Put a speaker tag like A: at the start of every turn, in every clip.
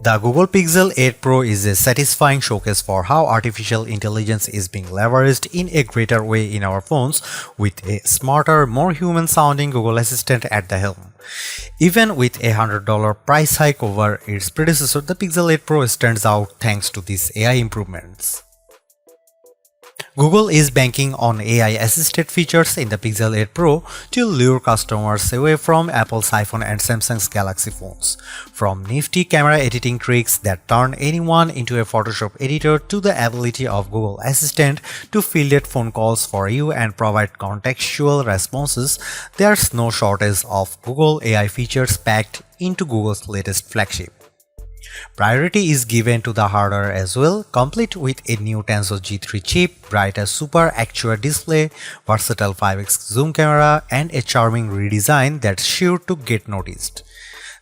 A: The Google Pixel 8 Pro is a satisfying showcase for how artificial intelligence is being leveraged in a greater way in our phones, with a smarter, more human-sounding Google Assistant at the helm. Even with a $100 price hike over its predecessor, the Pixel 8 Pro stands out thanks to these AI improvements. Google is banking on AI-assisted features in the Pixel 8 Pro to lure customers away from Apple's iPhone and Samsung's Galaxy phones. From nifty camera editing tricks that turn anyone into a Photoshop editor to the ability of Google Assistant to field phone calls for you and provide contextual responses, there's no shortage of Google AI features packed into Google's latest flagship. Priority is given to the hardware as well, complete with a new Tensor G3 chip, brighter Super Actual display, versatile 5x zoom camera, and a charming redesign that's sure to get noticed.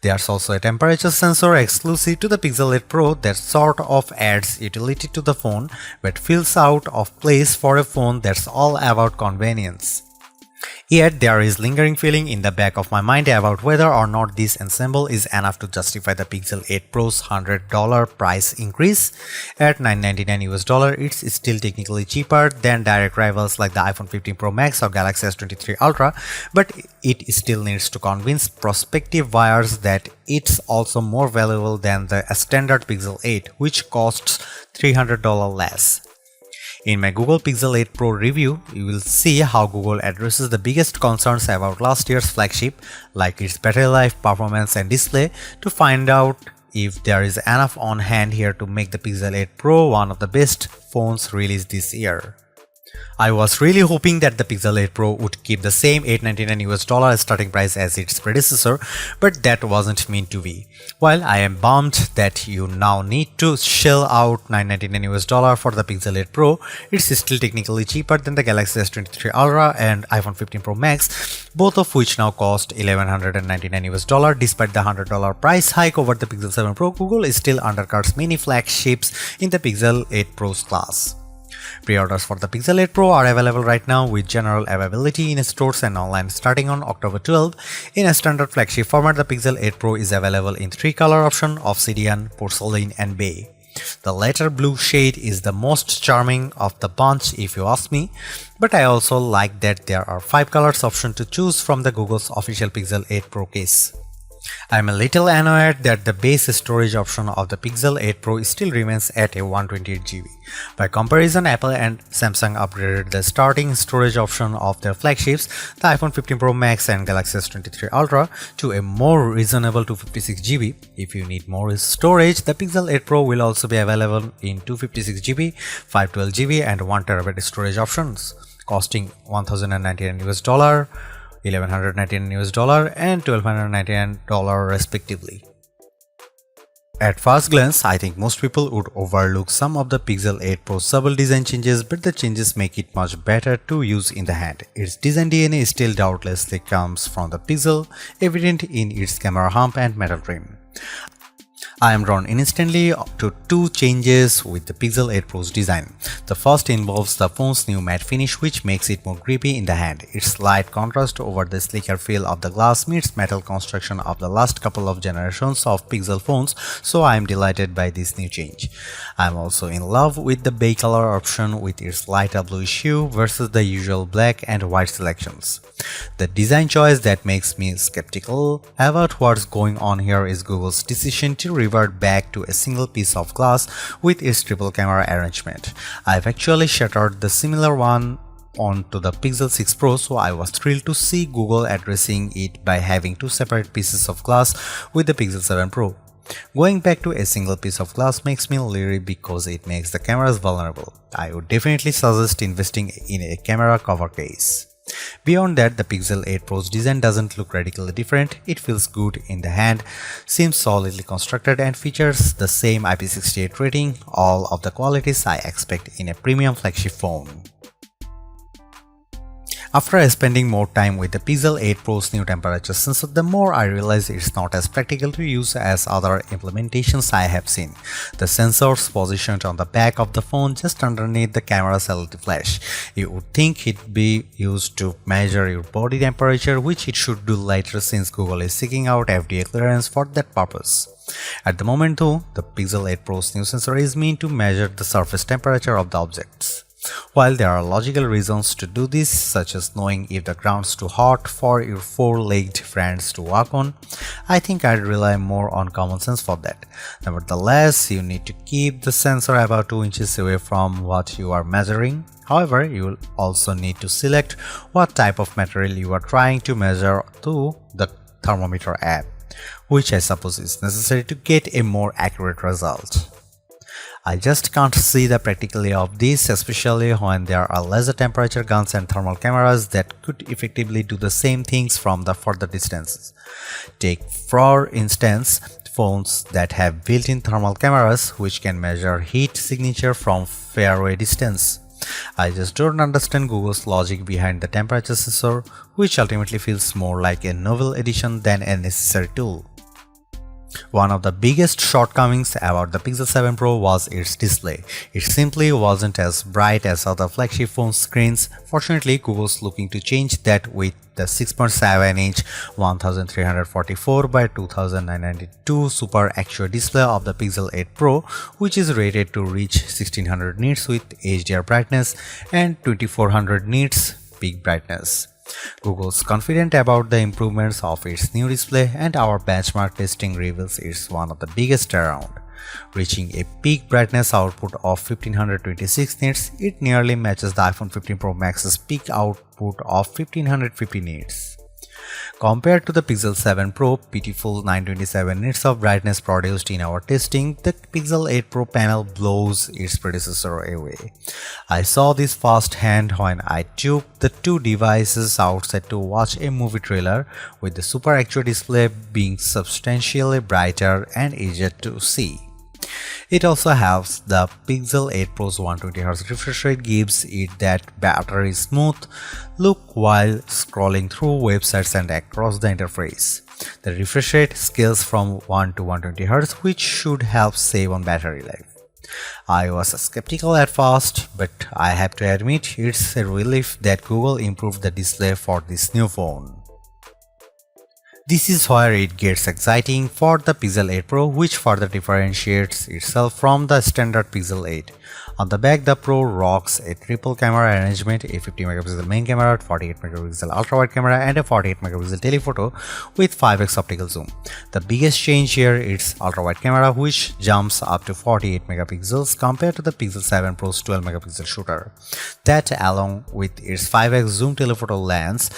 A: There's also a temperature sensor exclusive to the Pixel 8 Pro that sort of adds utility to the phone but feels out of place for a phone that's all about convenience. Yet there is lingering feeling in the back of my mind about whether or not this ensemble is enough to justify the Pixel 8 Pro's $100 price increase. At $999 it's still technically cheaper than direct rivals like the iPhone 15 Pro Max or Galaxy S23 Ultra, but it still needs to convince prospective buyers that it's also more valuable than the standard Pixel 8, which costs $300 less. In my Google Pixel 8 Pro review, you will see how Google addresses the biggest concerns about last year's flagship, like its battery life, performance, and display, to find out if there is enough on hand here to make the Pixel 8 Pro one of the best phones released this year. I was really hoping that the Pixel 8 Pro would keep the same $899 starting price as its predecessor, but that wasn't meant to be. While I am bummed that you now need to shell out $999 for the Pixel 8 Pro, it's still technically cheaper than the Galaxy S23 Ultra and iPhone 15 Pro Max, both of which now cost $1,199. Despite the $100 price hike over the Pixel 7 Pro, Google still undercuts many flagships in the Pixel 8 Pro's class. Pre-orders for the Pixel 8 Pro are available right now with general availability in stores and online starting on October 12. In a standard flagship format, the Pixel 8 Pro is available in 3 color options: Obsidian, Porcelain, and Bay. The latter blue shade is the most charming of the bunch if you ask me, but I also like that there are 5 colors option to choose from the Google's official Pixel 8 Pro case. I'm a little annoyed that the base storage option of the Pixel 8 Pro still remains at a 128GB. By comparison, Apple and Samsung upgraded the starting storage option of their flagships, the iPhone 15 Pro Max and Galaxy S23 Ultra, to a more reasonable 256GB. If you need more storage, the Pixel 8 Pro will also be available in 256GB, 512GB and 1TB storage options, costing $1,099, $1,199 and $1,299 respectively. At first glance, I think most people would overlook some of the Pixel 8 Pro's subtle design changes, but the changes make it much better to use in the hand. Its design DNA still doubtlessly comes from the Pixel, evident in its camera hump and metal trim. I am drawn instantly to 2 changes with the Pixel 8 Pro's design. The first involves the phone's new matte finish, which makes it more grippy in the hand. Its slight contrast over the sleeker feel of the glass meets metal construction of the last couple of generations of Pixel phones, so I am delighted by this new change. I am also in love with the bay color option with its lighter bluish hue versus the usual black and white selections. The design choice that makes me skeptical about what's going on here is Google's decision to revert back to a single piece of glass with its triple camera arrangement. I've actually shattered the similar one onto the Pixel 6 Pro, so I was thrilled to see Google addressing it by having 2 separate pieces of glass with the Pixel 7 Pro. Going back to a single piece of glass makes me leery because it makes the cameras vulnerable. I would definitely suggest investing in a camera cover case. Beyond that, the Pixel 8 Pro's design doesn't look radically different. It feels good in the hand, seems solidly constructed, and features the same IP68 rating, all of the qualities I expect in a premium flagship phone. After spending more time with the Pixel 8 Pro's new temperature sensor, the more I realize it's not as practical to use as other implementations I have seen. The sensor's positioned on the back of the phone just underneath the camera's LED flash. You would think it'd be used to measure your body temperature, which it should do later since Google is seeking out FDA clearance for that purpose. At the moment though, the Pixel 8 Pro's new sensor is meant to measure the surface temperature of the objects. While there are logical reasons to do this, such as knowing if the ground's too hot for your four-legged friends to walk on, I think I'd rely more on common sense for that. Nevertheless, you need to keep the sensor about 2 inches away from what you are measuring. However, you will also need to select what type of material you are trying to measure through the thermometer app, which I suppose is necessary to get a more accurate result. I just can't see the practicality of this, especially when there are laser temperature guns and thermal cameras that could effectively do the same things from the further distances. Take, for instance, phones that have built-in thermal cameras which can measure heat signature from faraway distance. I just don't understand Google's logic behind the temperature sensor, which ultimately feels more like a novel addition than a necessary tool. One of the biggest shortcomings about the Pixel 7 Pro was its display. It simply wasn't as bright as other flagship phone screens. Fortunately, Google's looking to change that with the 6.7-inch 1344 by 2992 Super Actual display of the Pixel 8 Pro, which is rated to reach 1600 nits with HDR brightness and 2400 nits peak brightness. Google's confident about the improvements of its new display, and our benchmark testing reveals it's one of the biggest around. Reaching a peak brightness output of 1526 nits, it nearly matches the iPhone 15 Pro Max's peak output of 1550 nits. Compared to the Pixel 7 Pro pitiful 927 nits of brightness produced in our testing, the Pixel 8 Pro panel blows its predecessor away. I saw this firsthand when I took the two devices outside to watch a movie trailer, with the Super Actual display being substantially brighter and easier to see. It also helps the Pixel 8 Pro's 120Hz refresh rate gives it that battery smooth look while scrolling through websites and across the interface. The refresh rate scales from 1 to 120Hz, which should help save on battery life. I was skeptical at first, but I have to admit it's a relief that Google improved the display for this new phone. This is where it gets exciting for the Pixel 8 Pro, which further differentiates itself from the standard Pixel 8. On the back, the Pro rocks a triple camera arrangement, a 50MP main camera, 48MP ultra-wide camera and a 48MP telephoto with 5x optical zoom. The biggest change here is ultra-wide camera, which jumps up to 48MP compared to the Pixel 7 Pro's 12MP shooter. That, along with its 5x zoom telephoto lens,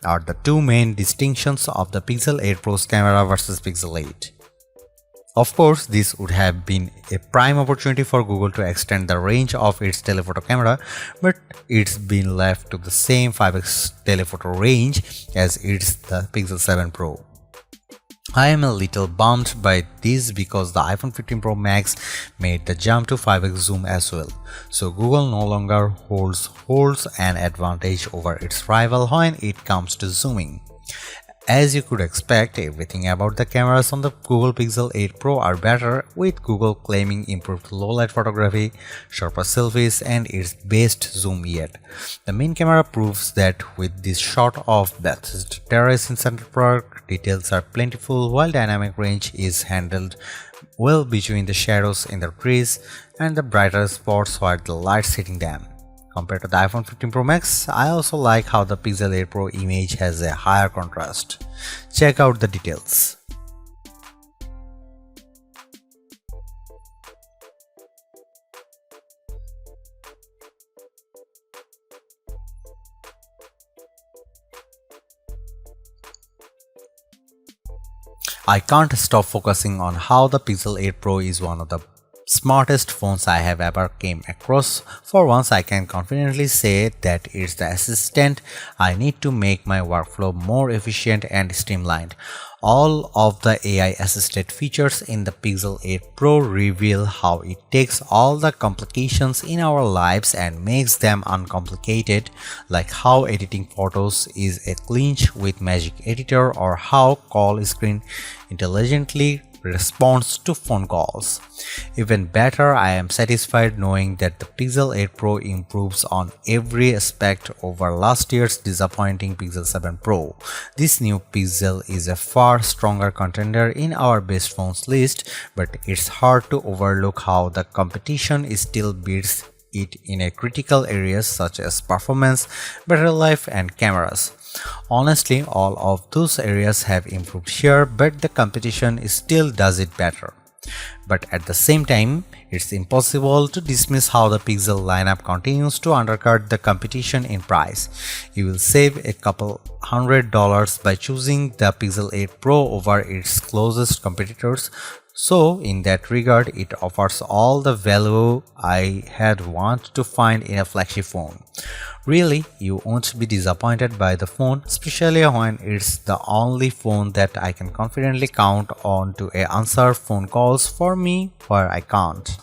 A: are the two main distinctions of the Pixel 8 Pro's camera versus Pixel 8. Of course, this would have been a prime opportunity for Google to extend the range of its telephoto camera, but it's been left to the same 5x telephoto range as it's the Pixel 7 Pro. I am a little bummed by this because the iPhone 15 Pro Max made the jump to 5x zoom as well, so Google no longer holds an advantage over its rival when it comes to zooming. As you could expect, everything about the cameras on the Google Pixel 8 Pro are better, with Google claiming improved low-light photography, sharper selfies, and its best zoom yet. The main camera proves that with this shot of Bethesda Terrace in Central Park, details are plentiful while dynamic range is handled well between the shadows in the trees and the brighter spots where the light's hitting them. Compared to the iPhone 15 Pro Max, I also like how the Pixel 8 Pro image has a higher contrast. Check out the details. I can't stop focusing on how the Pixel 8 Pro is one of the smartest phones I have ever came across. For once, I can confidently say that it's the assistant I need to make my workflow more efficient and streamlined. All of the AI assisted features in the Pixel 8 Pro reveal how it takes all the complications in our lives and makes them uncomplicated, like how editing photos is a clinch with Magic Editor, or how call screen intelligently response to phone calls. Even better, I am satisfied knowing that the Pixel 8 Pro improves on every aspect over last year's disappointing Pixel 7 Pro. This new Pixel is a far stronger contender in our best phones list, but it's hard to overlook how the competition still beats it in a critical areas such as performance, battery life, and cameras. Honestly, all of those areas have improved here, but the competition still does it better. But at the same time, it's impossible to dismiss how the Pixel lineup continues to undercut the competition in price. You will save a couple $100 by choosing the Pixel 8 Pro over its closest competitors. So in that regard, it offers all the value I had wanted to find in a flagship phone. Really, you won't be disappointed by the phone, especially when it's the only phone that I can confidently count on to answer phone calls for me where I can't.